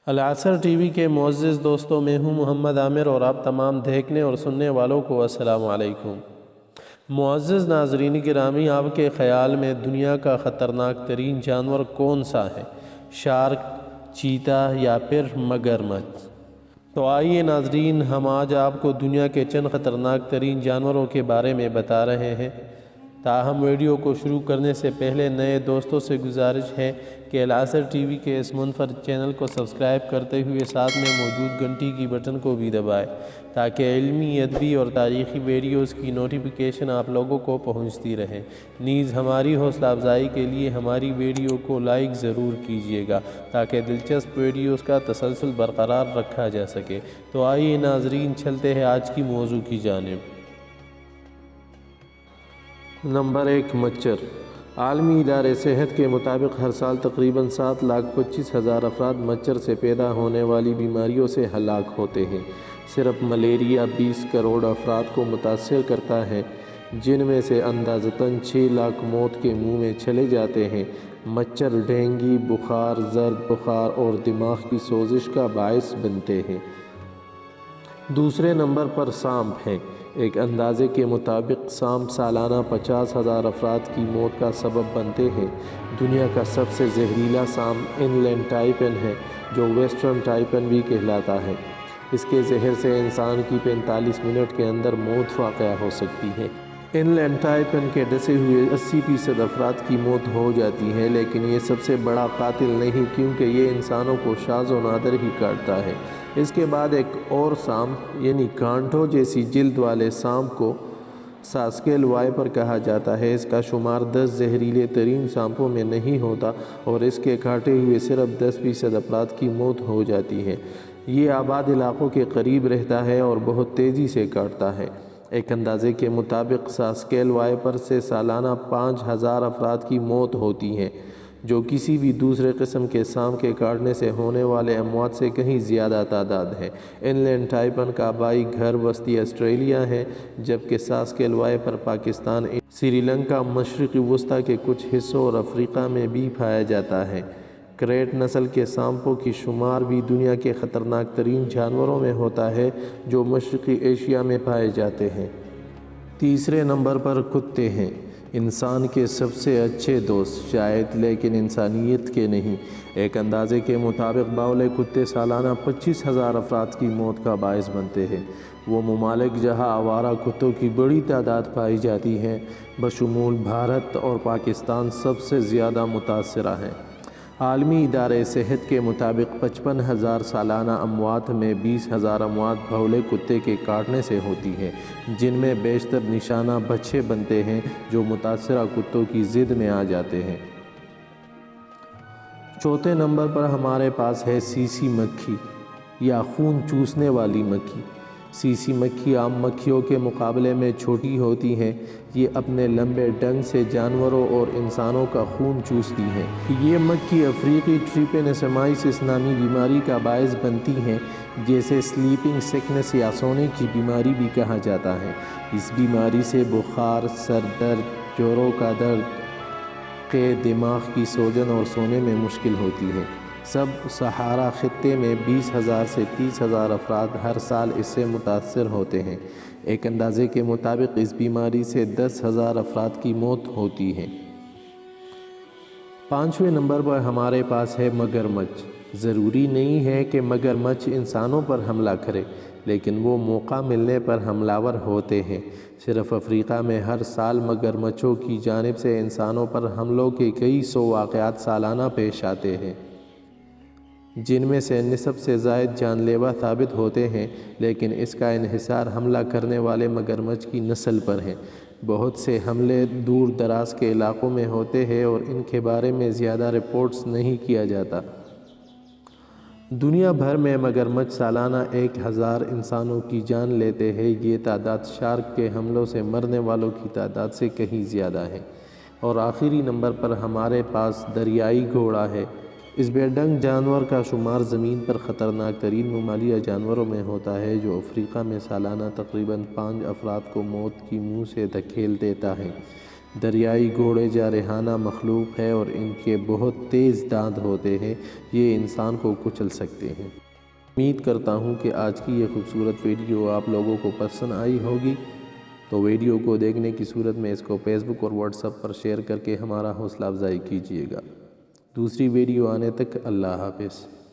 العصر T V کے معزز دوستوں، میں ہوں محمد عامر اور آپ تمام دیکھنے اور سننے والوں کو السلام علیکم۔ معزز ناظرین گرامی، آپ کے خیال میں دنیا کا خطرناک ترین جانور کون سا ہے؟ شارک، چیتا یا پھر مگرمچھ؟ تو آئیے ناظرین، ہم آج آپ کو دنیا کے چند خطرناک ترین جانوروں کے بارے میں بتا رہے ہیں۔ تاہم ویڈیو کو شروع کرنے سے پہلے نئے دوستوں سے گزارش ہے کہ العصر ٹی وی کے اس منفرد چینل کو سبسکرائب کرتے ہوئے ساتھ میں موجود گھنٹی کی بٹن کو بھی دبائیں تاکہ علمی، ادبی اور تاریخی ویڈیوز کی نوٹیفیکیشن آپ لوگوں کو پہنچتی رہے۔ نیز ہماری حوصلہ افزائی کے لیے ہماری ویڈیو کو لائک ضرور کیجیے گا تاکہ دلچسپ ویڈیوز کا تسلسل برقرار رکھا جا سکے۔ تو آئیے ناظرین، چلتے ہیں آج کی موضوع کی جانب۔ نمبر 1، مچھر۔ عالمی ادارہ صحت کے مطابق ہر سال تقریباً 7,25,000 افراد مچھر سے پیدا ہونے والی بیماریوں سے ہلاک ہوتے ہیں۔ صرف ملیریا 20 کروڑ افراد کو متاثر کرتا ہے، جن میں سے اندازتاً 6 لاکھ موت کے منہ میں چلے جاتے ہیں۔ مچھر ڈینگی بخار، زرد بخار اور دماغ کی سوزش کا باعث بنتے ہیں۔ دوسرے نمبر پر سانپ ہیں۔ ایک اندازے کے مطابق سانپ سالانہ 50,000 افراد کی موت کا سبب بنتے ہیں۔ دنیا کا سب سے زہریلا سانپ ان لینڈ ٹائپن ہے، جو ویسٹرن ٹائپن بھی کہلاتا ہے۔ اس کے زہر سے انسان کی 45 منٹ کے اندر موت واقع ہو سکتی ہے۔ ان لینڈ ٹائپن کے ڈسے ہوئے 80% افراد کی موت ہو جاتی ہے، لیکن یہ سب سے بڑا قاتل نہیں، کیونکہ یہ انسانوں کو شاذ و نادر ہی کاٹتا ہے۔ اس کے بعد ایک اور سانپ یعنی کانٹوں جیسی جلد والے سانپ کو ساسکیل وائپر کہا جاتا ہے۔ اس کا شمار 10 زہریلے ترین سانپوں میں نہیں ہوتا اور اس کے کاٹے ہوئے صرف 10% افراد کی موت ہو جاتی ہے۔ یہ آباد علاقوں کے قریب رہتا ہے اور بہت تیزی سے کاٹتا ہے۔ ایک اندازے کے مطابق ساسکیل وائپر سے سالانہ 5,000 افراد کی موت ہوتی ہے، جو کسی بھی دوسرے قسم کے سانپ کے کاٹنے سے ہونے والے اموات سے کہیں زیادہ تعداد ہے۔ ان لینڈ ٹائپن کا آبائی گھر وسطی آسٹریلیا ہے، جبکہ ساسکیل وائپر پاکستان، سری لنکا، مشرقی وسطیٰ کے کچھ حصوں اور افریقہ میں بھی پایا جاتا ہے۔ کریٹ نسل کے سانپوں کی شمار بھی دنیا کے خطرناک ترین جانوروں میں ہوتا ہے، جو مشرقی ایشیا میں پائے جاتے ہیں۔ تیسرے نمبر پر کتے ہیں۔ انسان کے سب سے اچھے دوست شاید، لیکن انسانیت کے نہیں۔ ایک اندازے کے مطابق باولے کتے سالانہ 25,000 افراد کی موت کا باعث بنتے ہیں۔ وہ ممالک جہاں آوارہ کتوں کی بڑی تعداد پائی جاتی ہے، بشمول بھارت اور پاکستان، سب سے زیادہ متاثرہ ہیں۔ عالمی ادارہ صحت کے مطابق 55,000 سالانہ اموات میں 20,000 اموات باولے کتے کے کاٹنے سے ہوتی ہیں، جن میں بیشتر نشانہ بچے بنتے ہیں جو متاثرہ کتوں کی زد میں آ جاتے ہیں۔ چوتھے نمبر پر ہمارے پاس ہے سیسی مکھی یا خون چوسنے والی مکھی۔ سیسی مکھی عام مکھیوں کے مقابلے میں چھوٹی ہوتی ہے۔ یہ اپنے لمبے ڈنگ سے جانوروں اور انسانوں کا خون چوستی ہے۔ یہ مکھی افریقی ٹریپینوسومائسس نامی بیماری کا باعث بنتی ہیں، جسے سلیپنگ سکنس یا سونے کی بیماری بھی کہا جاتا ہے۔ اس بیماری سے بخار، سر درد، جوڑوں کا درد، قے، دماغ کی سوجن اور سونے میں مشکل ہوتی ہے۔ سب صحارا خطے میں 20,000 سے 30,000 افراد ہر سال اس سے متاثر ہوتے ہیں۔ ایک اندازے کے مطابق اس بیماری سے 10,000 افراد کی موت ہوتی ہے۔ پانچویں نمبر پر ہمارے پاس ہے مگرمچھ۔ ضروری نہیں ہے کہ مگرمچھ انسانوں پر حملہ کرے، لیکن وہ موقع ملنے پر حملہ ور ہوتے ہیں۔ صرف افریقہ میں ہر سال مگرمچھوں کی جانب سے انسانوں پر حملوں کے کئی سو واقعات سالانہ پیش آتے ہیں، جن میں سے نصف سے زائد جان لیوا ثابت ہوتے ہیں، لیکن اس کا انحصار حملہ کرنے والے مگرمچھ کی نسل پر ہے۔ بہت سے حملے دور دراز کے علاقوں میں ہوتے ہیں اور ان کے بارے میں زیادہ رپورٹس نہیں کیا جاتا۔ دنیا بھر میں مگرمچھ سالانہ 1,000 انسانوں کی جان لیتے ہیں۔ یہ تعداد شارک کے حملوں سے مرنے والوں کی تعداد سے کہیں زیادہ ہے۔ اور آخری نمبر پر ہمارے پاس دریائی گھوڑا ہے۔ اس بے ڈنگ جانور کا شمار زمین پر خطرناک ترین ممالیہ جانوروں میں ہوتا ہے، جو افریقہ میں سالانہ تقریباً 5 افراد کو موت کی منہ سے دھکیل دیتا ہے۔ دریائی گھوڑے جارحانہ مخلوق ہے اور ان کے بہت تیز دانت ہوتے ہیں، یہ انسان کو کچل سکتے ہیں۔ امید کرتا ہوں کہ آج کی یہ خوبصورت ویڈیو آپ لوگوں کو پسند آئی ہوگی، تو ویڈیو کو دیکھنے کی صورت میں اس کو فیس بک اور واٹس ایپ پر شیئر کر کے ہمارا حوصلہ افزائی کیجیے گا۔ دوسری ویڈیو آنے تک اللہ حافظ۔